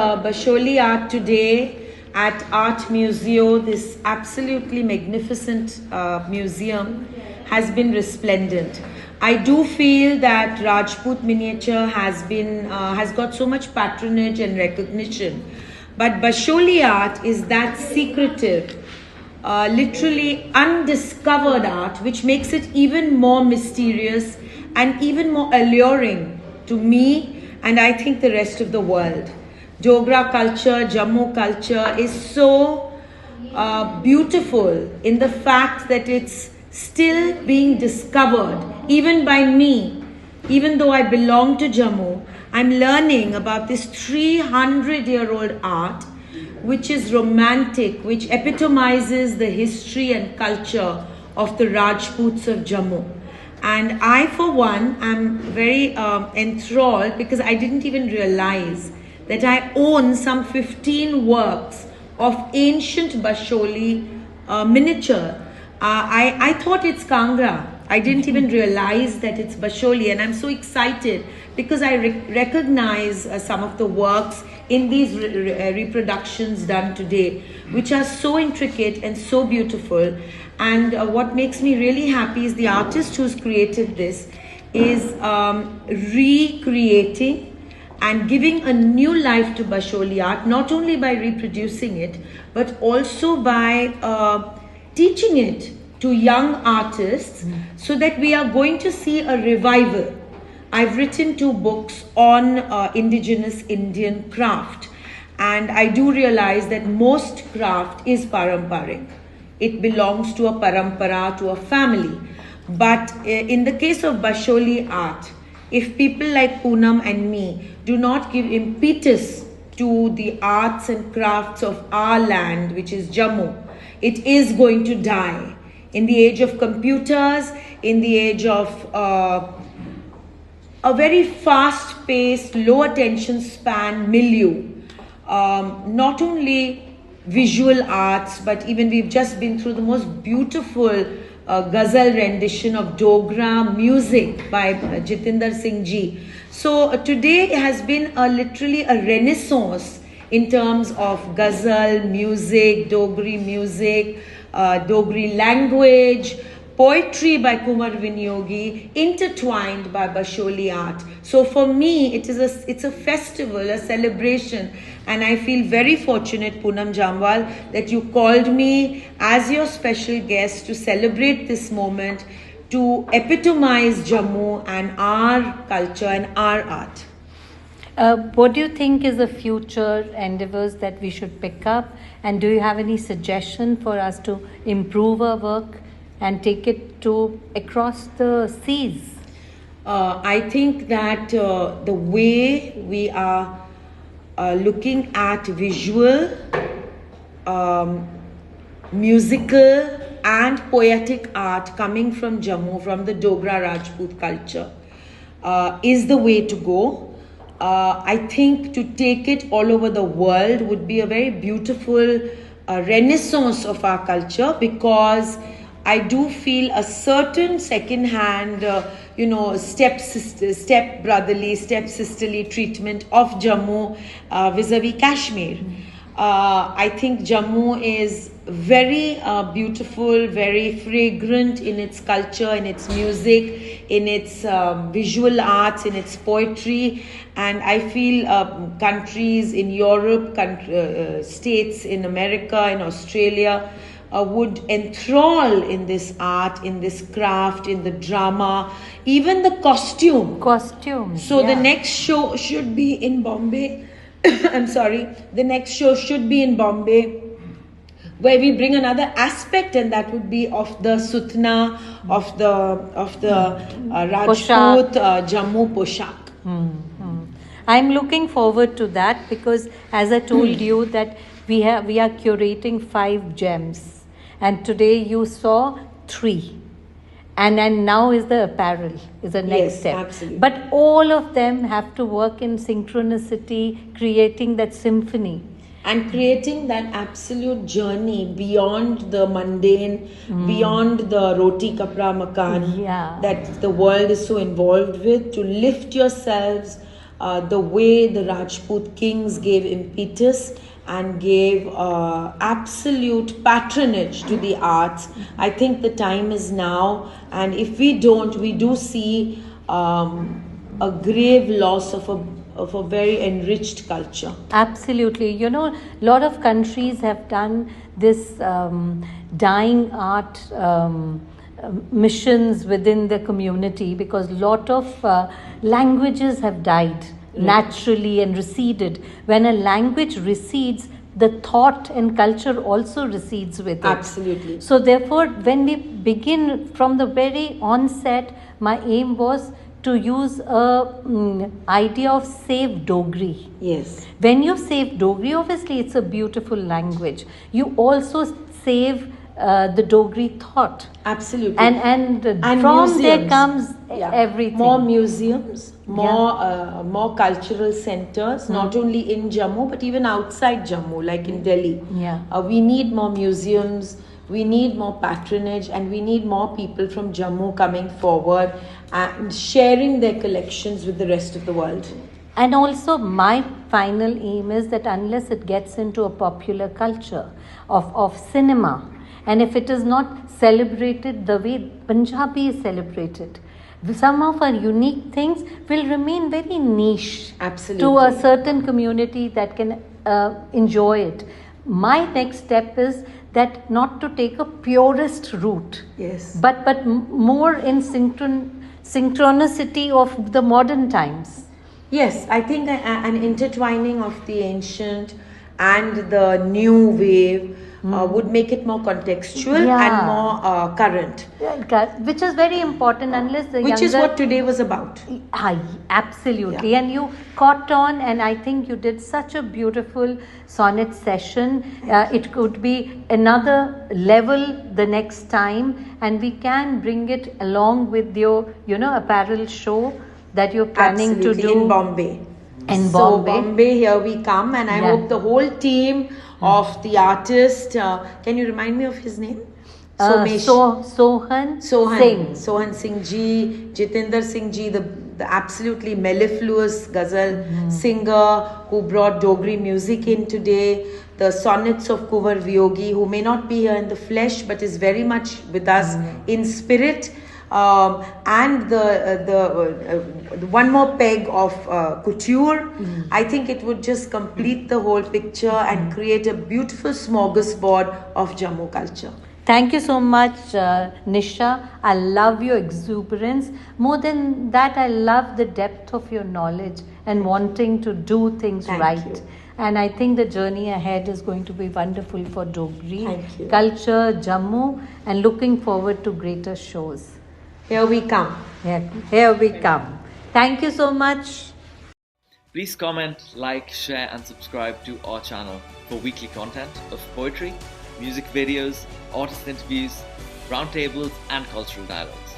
Basholi art today at Art Museo. This absolutely magnificent museum has been resplendent. I do feel that Rajput miniature has got so much patronage and recognition, but Basholi art is that secretive, literally undiscovered art, which makes it even more mysterious and even more alluring to me and I think the rest of the world. Dogra culture, Jammu culture is so beautiful in the fact that it's still being discovered, even by me. Even though I belong to Jammu, I'm learning about this 300-year-old art, which is romantic, which epitomizes the history and culture of the Rajputs of Jammu. And I, for one, am very enthralled because I didn't even realize that I own some 15 works of ancient Basholi miniature. I thought it's Kangra. I didn't even realize that it's Basholi, and I'm so excited because I recognize some of the works in these reproductions done today, which are so intricate and so beautiful. And what makes me really happy is the artist who's created this is recreating and giving a new life to Basholi art, not only by reproducing it, but also by teaching it to young artists, so that we are going to see a revival. I've written 2 books on indigenous Indian craft, and I do realize that most craft is paramparic. It belongs to a parampara, to a family. But in the case of Basholi art, if people like Poonam and me do not give impetus to the arts and crafts of our land, which is Jammu, it is going to die. In the age of computers, in the age of a very fast-paced, low attention span milieu, not only visual arts, but even we've just been through the most beautiful ghazal rendition of Dogra music by Jitinder Singh ji. So today has been literally a renaissance in terms of ghazal music, Dogri music, Dogri language, poetry by Kumar Vinyogi, intertwined by Basholi art. So for me, it's a festival, a celebration, and I feel very fortunate, Poonam Jamwal, that you called me as your special guest to celebrate this moment, to epitomize Jammu and our culture and our art. What do you think is the future endeavors that we should pick up? And do you have any suggestion for us to improve our work and take it to across the seas? I think that the way we are looking at visual, musical and poetic art coming from Jammu, from the Dogra Rajput culture, is the way to go. I think to take it all over the world would be a very beautiful renaissance of our culture, because I do feel a certain second-hand, step-brotherly, step-sisterly treatment of Jammu vis-a-vis Kashmir. I think Jammu is very beautiful, very fragrant in its culture, in its music, in its visual arts, in its poetry. And I feel countries in Europe, states in America, in Australia, would enthrall in this art, in this craft, in the drama, even the costume. So the next show should be in Bombay. I'm sorry. The next show should be in Bombay, where we bring another aspect, and that would be of the Sutna, of the Rajput Jammu Poshak. I'm looking forward to that, because as I told you that we are curating 5 gems, and today you saw 3. And now is the apparel, is the next step. Absolutely. But all of them have to work in synchronicity, creating that symphony. And creating that absolute journey beyond the mundane, beyond the roti kapra makan that the world is so involved with, to lift yourselves the way the Rajput kings gave impetus and gave absolute patronage to the arts. I think the time is now, and if we don't, we do see a grave loss of a very enriched culture. Absolutely. You know, a lot of countries have done this dying art missions within the community, because a lot of languages have died naturally and receded. When a language recedes, the thought and culture also recedes with it. Absolutely. So therefore, when we begin from the very onset, my aim was to use a idea of save Dogri. Yes. When you save Dogri, obviously it's a beautiful language. You also save the Dogri thought. Absolutely. And from museums. there comes everything. More museums, more cultural centers, not only in Jammu but even outside Jammu, like in Delhi. We need more museums, we need more patronage, and we need more people from Jammu coming forward and sharing their collections with the rest of the world. And also my final aim is that unless it gets into a popular culture of cinema, and if it is not celebrated the way Punjabi is celebrated, some of our unique things will remain very niche. Absolutely. To a certain community that can enjoy it. My next step is that not to take a purist route, yes, but more in synchronicity of the modern times. Yes, I think an intertwining of the ancient and the new wave would make it more contextual and more current. Which is very important, unless the Which is what today was about. Absolutely. And you caught on, and I think you did such a beautiful sonnet session. It could be another level the next time, and we can bring it along with your, apparel show that you're planning to do in Bombay. So Bombay, here we come, and I hope the whole team of the artist, can you remind me of his name? Sohan Singh ji, Jitinder Singh ji, the absolutely mellifluous ghazal singer who brought Dogri music in today, the sonnets of Kuvar Vyogi, who may not be here in the flesh but is very much with us in spirit. And the one more peg of couture. I think it would just complete the whole picture and create a beautiful smorgasbord of Jammu culture. Thank you so much, Nisha. I love your exuberance. More than that, I love the depth of your knowledge and wanting to do things right. You. And I think the journey ahead is going to be wonderful for Dogri culture, Jammu, and looking forward to greater shows. Here we come. Here we come. Thank you so much. Please comment, like, share and subscribe to our channel for weekly content of poetry, music videos, artist interviews, roundtables and cultural dialogues.